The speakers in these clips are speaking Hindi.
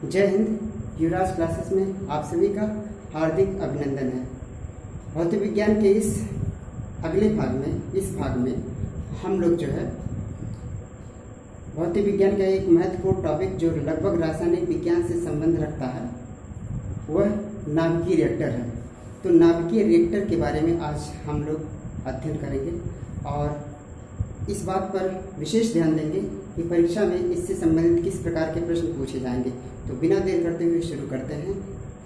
जय हिंद। युवराज क्लासेस में आप सभी का हार्दिक अभिनंदन है। भौतिक विज्ञान के इस अगले भाग में, इस भाग में हम लोग जो है भौतिक विज्ञान का एक महत्वपूर्ण टॉपिक जो लगभग रासायनिक विज्ञान से संबंध रखता है वह नाभिकीय रिएक्टर है। तो नाभिकीय रिएक्टर के बारे में आज हम लोग अध्ययन करेंगे और इस बात पर विशेष ध्यान देंगे कि परीक्षा में इससे संबंधित किस प्रकार के प्रश्न पूछे जाएंगे। तो बिना देर करते हुए शुरू करते हैं।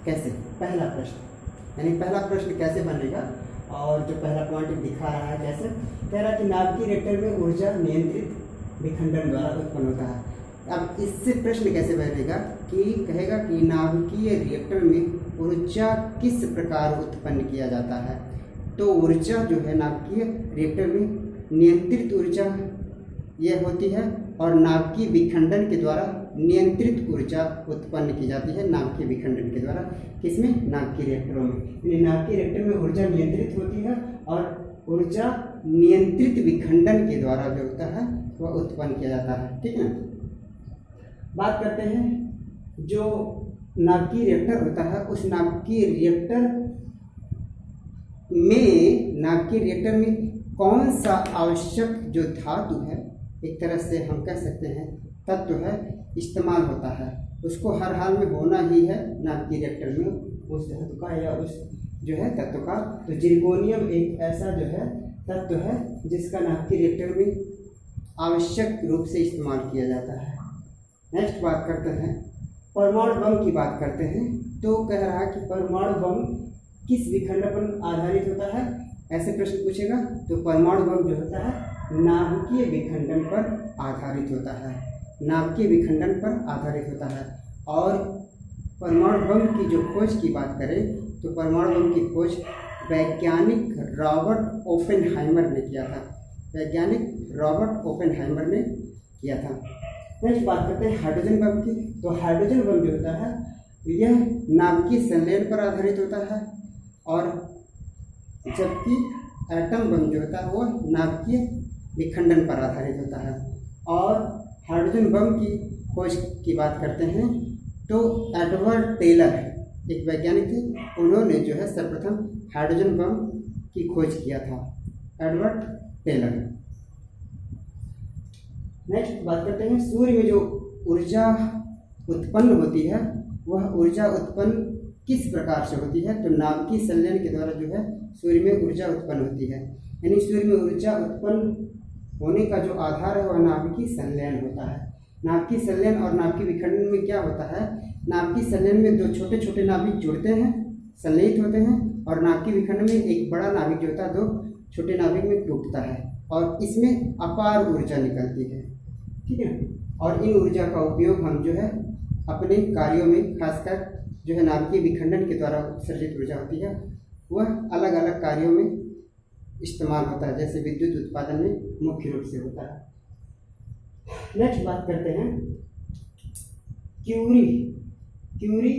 कैसे? पहला प्रश्न, यानी पहला प्रश्न कैसे बनेगा और जो पहला पॉइंट दिखा रहा है कैसे कह रहा है कि नाभिकीय रिएक्टर में ऊर्जा नियंत्रित विखंडन द्वारा उत्पन्न होता है। अब इससे प्रश्न कैसे बनेगा कि कहेगा कि नाभिकीय रिएक्टर में ऊर्जा किस प्रकार उत्पन्न किया जाता है। तो ऊर्जा जो है नाभिकीय रिएक्टर में नियंत्रित ऊर्जा यह होती है और नाभिकीय विखंडन के द्वारा नियंत्रित ऊर्जा उत्पन्न की जाती है। नाभिकीय विखंडन के द्वारा किसमें? नाभिकीय रिएक्टरों में। यानी नाभिकीय रिएक्टर में ऊर्जा नियंत्रित होती है और ऊर्जा नियंत्रित विखंडन के द्वारा जो होता है वह उत्पन्न किया जाता है। ठीक है, बात करते हैं जो नाभिकीय रिएक्टर होता है उस नाभिकीय रिएक्टर में कौन सा आवश्यक जो धातु है, एक तरह से हम कह सकते हैं तत्व है, इस्तेमाल होता है। उसको हर हाल में होना ही है नाभिकीय रिएक्टर में, उस धातु का या उस जो है तत्व का। तो जिरकोनियम एक ऐसा जो है तत्व है जिसका नाभिकीय रिएक्टर में आवश्यक रूप से इस्तेमाल किया जाता है। नेक्स्ट बात करते हैं परमाणु बम की बात करते हैं। तो कह रहा है कि परमाणु बम किस विखंडन पर आधारित होता है, ऐसे प्रश्न पूछेगा। तो परमाणु बम जो होता है नाभिकीय विखंडन पर आधारित होता है, नाभिकीय विखंडन पर आधारित होता है। और परमाणु बम की जो खोज की बात करें तो परमाणु बम की खोज वैज्ञानिक रॉबर्ट ओपेनहाइमर ने किया था। वैज्ञानिक रॉबर्ट ओपेनहाइमर ने किया था। नेक्स्ट बात करते हैं हाइड्रोजन बम की। तो हाइड्रोजन बम जो होता है यह नाभिकीय संलयन पर आधारित होता है और जबकि एटम बम जो होता है वह नाभिकीय विखंडन पर आधारित होता है। और हाइड्रोजन बम की खोज की बात करते हैं तो एडवर्ड टेलर एक वैज्ञानिक थे, उन्होंने जो है सर्वप्रथम हाइड्रोजन बम की खोज किया था, एडवर्ड टेलर। नेक्स्ट बात करते हैं सूर्य में जो ऊर्जा उत्पन्न होती है वह ऊर्जा उत्पन्न किस प्रकार से होती है। तो नाभिकीय संलयन के द्वारा जो है सूर्य में ऊर्जा उत्पन्न होती है। यानी सूर्य में ऊर्जा उत्पन्न होने का जो आधार है वह नाभिकीय संलयन होता है। नाभिकीय संलयन और नाभिकीय विखंडन में क्या होता है, नाभिकीय संलयन में दो छोटे छोटे नाभिक जुड़ते हैं, संलयित होते हैं, और नाभिकीय विखंडन में एक बड़ा नाभिक जो होता है दो छोटे नाभिक में टूटता है और इसमें अपार ऊर्जा निकलती है। ठीक है, और इन ऊर्जा का उपयोग हम जो है अपने कार्यों में, खासकर जो है नाभिकीय विखंडन के द्वारा उत्सर्जित ऊर्जा होती है वह अलग अलग कार्यों में इस्तेमाल होता है, जैसे विद्युत उत्पादन में मुख्य रूप से होता है। नेक्स्ट बात करते हैं क्यूरी। क्यूरी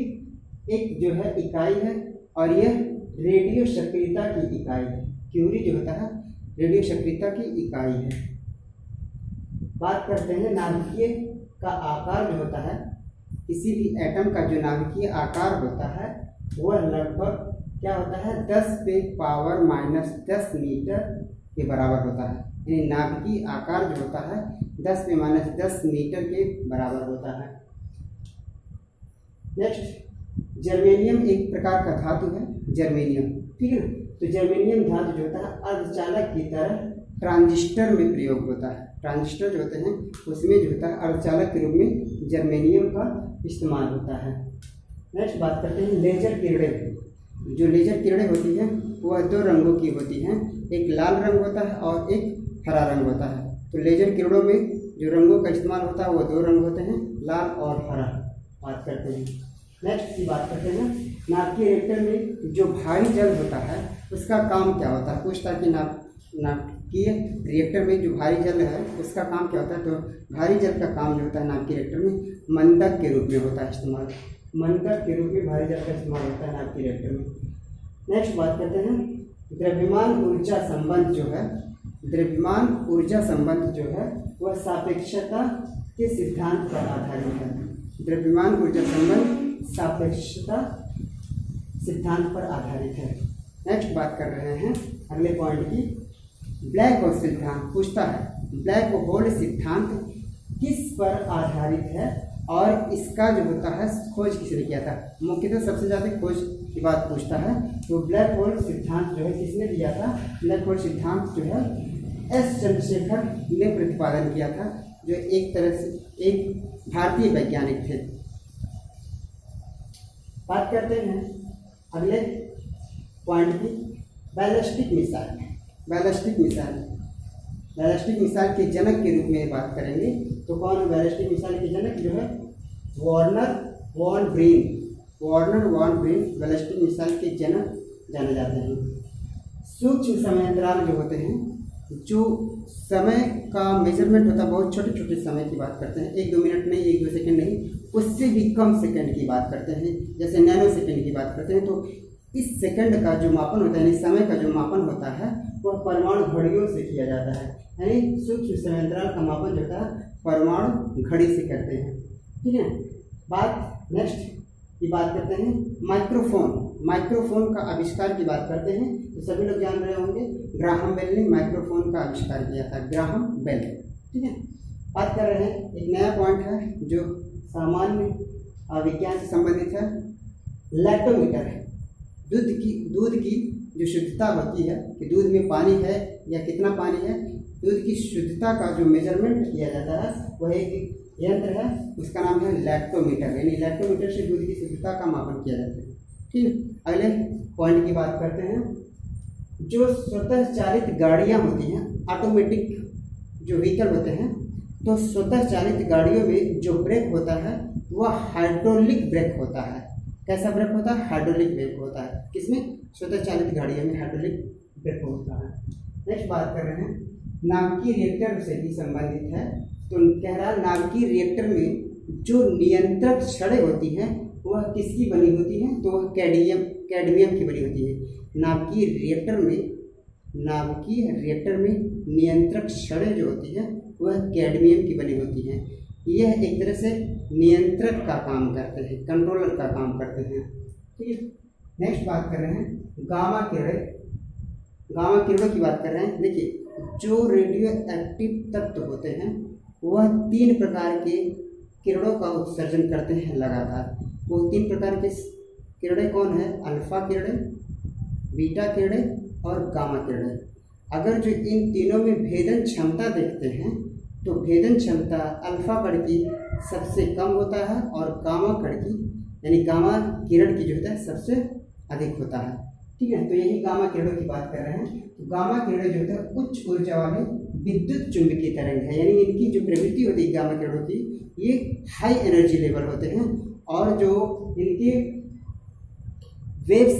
एक जो है इकाई है और यह रेडियो सक्रियता की इकाई है। क्यूरी जो होता है रेडियो सक्रियता की इकाई है। बात करते हैं नाभिकीय का आकार जो होता है, किसी भी एटम का जो नाभिकीय आकार होता है वह लगभग क्या होता है 10⁻⁻10 मीटर के बराबर होता है। यानी नाभिकीय आकार जो होता है 10⁻10 मीटर के बराबर होता है। नेक्स्ट जर्मेनियम एक प्रकार का धातु है, जर्मेनियम। ठीक है ना, तो जर्मेनियम धातु जो होता है अर्धचालक की तरह ट्रांजिस्टर में प्रयोग होता है। ट्रांजिस्टर जो होते हैं उसमें जो होता है अर्धचालक के रूप में जर्मेनियम का इस्तेमाल होता है। नेक्स्ट बात करते हैं लेजर किरणें। जो लेजर किरणें होती हैं वह दो रंगों की होती हैं, एक लाल रंग होता है और एक हरा रंग होता है। तो लेजर किरणों में जो रंगों का इस्तेमाल होता है वो दो रंग होते हैं, लाल और हरा। बात करते हैं नेक्स्ट की बात करते हैं नाभिकीय रिएक्टर में जो भारी जल होता है उसका काम क्या होता है। पूछता है कि नाभिकीय रिएक्टर में जो भारी जल है उसका काम क्या होता है। तो भारी जल का काम जो होता है नाभिकीय रिएक्टर में मंदक के रूप में होता है इस्तेमाल, मंदक के रूप में भारी जल का इस्तेमाल होता है नाभिकीय रिएक्टर में। नेक्स्ट बात करते हैं द्रव्यमान ऊर्जा संबंध जो है, द्रव्यमान ऊर्जा संबंध जो है वह सापेक्षता के सिद्धांत पर आधारित है। द्रव्यमान ऊर्जा संबंध सापेक्षता सिद्धांत पर आधारित है। नेक्स्ट बात कर रहे हैं अगले पॉइंट की, ब्लैक होल सिद्धांत। पूछता है ब्लैक होल सिद्धांत किस पर आधारित है और इसका जो होता है खोज किसने किया था। मुख्यतः सबसे ज़्यादा खोज की बात पूछता है। तो ब्लैक होल सिद्धांत जो है किसने दिया था। ब्लैक होल सिद्धांत जो है एस चंद्रशेखर ने प्रतिपादन किया था, जो एक तरह से एक भारतीय वैज्ञानिक थे। बात करते हैं अगले पॉइंट की, ballistic missile. Ballistic missile, ballistic missile के जनक के रूप में बात करेंगे तो कौन है बैलिस्टिक मिसाइल के जनक, जो है Wernher von Braun. Wernher von Braun ballistic missile के जनक जाने जाते हैं। सूक्ष्म समय अंतराल जो होते हैं, जो समय का मेजरमेंट होता है, बहुत छोटे छोटे समय की बात करते हैं, 1-2 मिनट नहीं, 1-2 सेकंड नहीं, उससे भी कम सेकंड की बात करते हैं, जैसे नैनो सेकंड की बात करते हैं। तो इस सेकंड का जो मापन होता है, यानी समय का जो मापन होता है, वह परमाणु घड़ियों से किया जाता है। यानी सूक्ष्म समय अंतराल का मापन जो होता है परमाणु घड़ी से करते हैं। ठीक है, बात नेक्स्ट की बात करते हैं माइक्रोफोन। माइक्रोफोन का आविष्कार की बात करते हैं तो सभी लोग जान रहे होंगे, ग्राहम बेल ने माइक्रोफोन का आविष्कार किया था, ग्राहम बेल। ठीक है, बात कर रहे हैं एक नया पॉइंट है जो सामान्य विज्ञान से संबंधित है, लैक्टोमीटर है। दूध की जो शुद्धता होती है कि दूध में पानी है या कितना पानी है, दूध की शुद्धता का जो मेजरमेंट किया जाता है वह एक यंत्र है, उसका नाम है लैक्टोमीटर। यानी लैक्टोमीटर से दूध की शुद्धता का मापन किया जाता है। ठीक है, अगले पॉइंट की बात करते हैं, जो स्वतः चालित गाड़ियाँ होती हैं, ऑटोमेटिक जो व्हीकल होते हैं, तो स्वतः चालित गाड़ियों में जो ब्रेक होता है वह हाइड्रोलिक ब्रेक होता है। कैसा ब्रेक होता है, हाइड्रोलिक ब्रेक होता है। किसमें, स्वतः चालित गाड़ियों में हाइड्रोलिक ब्रेक होता है। नेक्स्ट बात कर रहे हैं नाभिकीय रिएक्टर से भी संबंधित है। तो कह रहा है नाभिकीय रिएक्टर में जो नियंत्रक छड़ें होती हैं वह किसकी बनी होती हैं, तो वह कैडमियम की बनी होती है। नाभिकीय रिएक्टर में नियंत्रक छड़ें जो होती हैं वह कैडमियम की बनी होती हैं। यह एक तरह से नियंत्रक का काम करते हैं, कंट्रोलर का काम करते हैं। ठीक है, नेक्स्ट बात कर रहे हैं गामा किरणें। गामा किरणों की बात कर रहे हैं। देखिए, जो रेडियो एक्टिव तत्व होते हैं वह 3 प्रकार के किरणों का उत्सर्जन करते हैं लगातार। वो 3 प्रकार के किरणें कौन है, अल्फा किरणें, बीटा किरणें और गामा किरणें। अगर जो इन तीनों में भेदन क्षमता देखते हैं तो भेदन क्षमता अल्फा कण की सबसे कम होता है और गामा कण की यानी गामा किरण की जो होता है सबसे अधिक होता है। ठीक है, तो यही गामा किरणों की बात कर रहे हैं। तो गामा किरणें जो होता है उच्च ऊर्जा वाले विद्युत चुंबकीय तरंग है, यानी इनकी जो प्रवृत्ति होती है गामा किरणों की, ये हाई एनर्जी लेवल होते हैं। और जो इनके वेव्स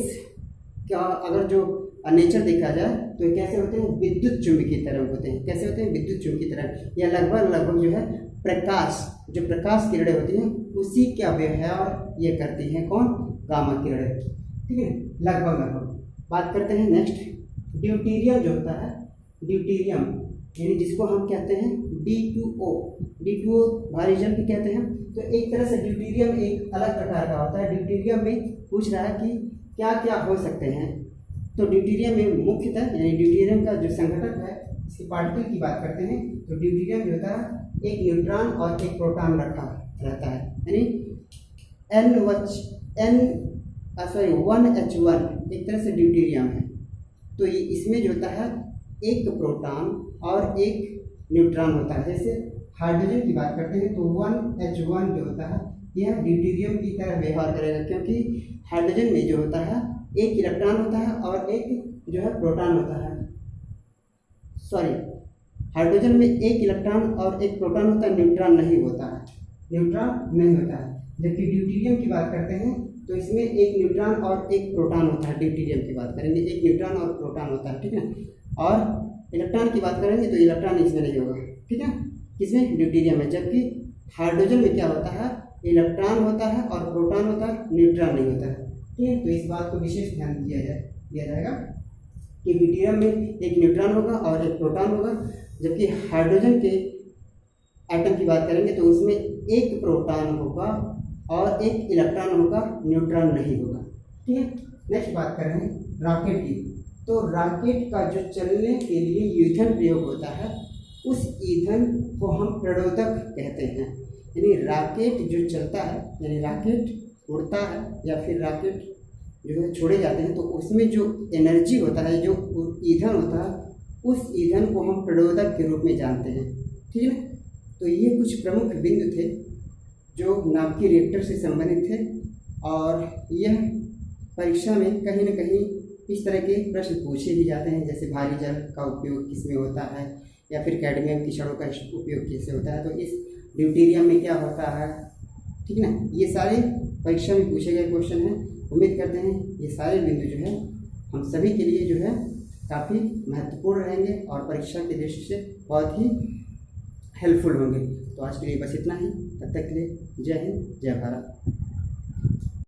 का अगर जो नेचर देखा जाए तो ये कैसे होते हैं, विद्युत चुंबकीय तरंग होते हैं। कैसे होते हैं, विद्युत चुंबकीय तरंग। या लगभग जो है प्रकाश, जो प्रकाश किरणें होती हैं उसी का व्यवहार ये करती हैं, कौन, गामा किरणें। ठीक है, लगभग बात करते हैं नेक्स्ट ड्यूटेरियम जो होता है, ड्यूटेरियम यानी जिसको हम कहते हैं D2O भारी जल भी कहते हैं। तो एक तरह से ड्यूटेरियम एक अलग प्रकार का होता है। ड्यूटेरियम में पूछ रहा है कि क्या क्या हो सकते हैं। तो ड्यूटेरियम में मुख्यतः यानी ड्यूटेरियम का जो संघटक है, इसकी पार्टिकल की बात करते हैं तो ड्यूटेरियम जो होता है एक न्यूट्रॉन और एक प्रोटॉन रखा रहता है, यानी 1H1 एक तरह से ड्यूटेरियम है। तो ये इसमें जो होता है एक प्रोटॉन और एक न्यूट्रॉन होता है। जैसे हाइड्रोजन की बात करते हैं तो 1H1 जो होता है यह ड्यूटेरियम की तरह व्यवहार करेगा, क्योंकि हाइड्रोजन में जो होता है एक इलेक्ट्रॉन होता है और एक जो है प्रोटॉन होता है। हाइड्रोजन में एक इलेक्ट्रॉन और एक प्रोटॉन होता है, न्यूट्रॉन नहीं होता है, न्यूट्रॉन नहीं होता है। जबकि ड्यूटेरियम की बात करते हैं तो इसमें एक न्यूट्रॉन और एक प्रोटॉन होता है। ड्यूटेरियम की बात करेंगे एक न्यूट्रॉन और प्रोटॉन होता है। ठीक है, और इलेक्ट्रॉन की बात करेंगे तो इलेक्ट्रॉन इसमें नहीं होगा। ठीक है, किसमें, ड्यूटेरियम में। जबकि हाइड्रोजन में क्या होता है, इलेक्ट्रॉन होता है और प्रोटॉन होता है, न्यूट्रॉन नहीं होता है। ठीक है, तो इस बात को विशेष ध्यान दिया जाएगा कि ड्यूटेरियम में एक न्यूट्रॉन होगा और एक प्रोटॉन होगा, जबकि हाइड्रोजन के एटम की बात करेंगे तो उसमें एक प्रोटॉन होगा और एक इलेक्ट्रॉन होगा, न्यूट्रॉन नहीं होगा। ठीक है, नेक्स्ट बात कर रहे हैं रॉकेट की। तो रॉकेट का जो चलने के लिए ईंधन प्रयोग होता है, उस ईंधन को हम प्रणोदक कहते हैं। यानी रॉकेट जो चलता है, यानी रॉकेट उड़ता है या फिर रॉकेट जो है छोड़े जाते हैं, तो उसमें जो एनर्जी होता है, जो ईंधन होता है, उस ईंधन को हम प्रणोदक के रूप में जानते हैं। ठीक है, तो ये कुछ प्रमुख बिंदु थे जो नाभिकीय रिएक्टर से संबंधित थे, और यह परीक्षा में कहीं न कहीं इस तरह के प्रश्न पूछे ही जाते हैं, जैसे भारी जल का उपयोग किसमें होता है, या फिर कैडमियम की छड़ों का उपयोग कैसे होता है, तो इस ड्यूटेरियम में क्या होता है। ठीक है ना, ये सारे परीक्षा में पूछे गए क्वेश्चन हैं। उम्मीद करते हैं ये सारे बिंदु जो है हम सभी के लिए जो है काफ़ी महत्वपूर्ण रहेंगे और परीक्षा की दृष्टि से बहुत ही हेल्पफुल होंगे। तो आज के लिए बस इतना ही, तब तक के लिए जय हिंद, जय भारत।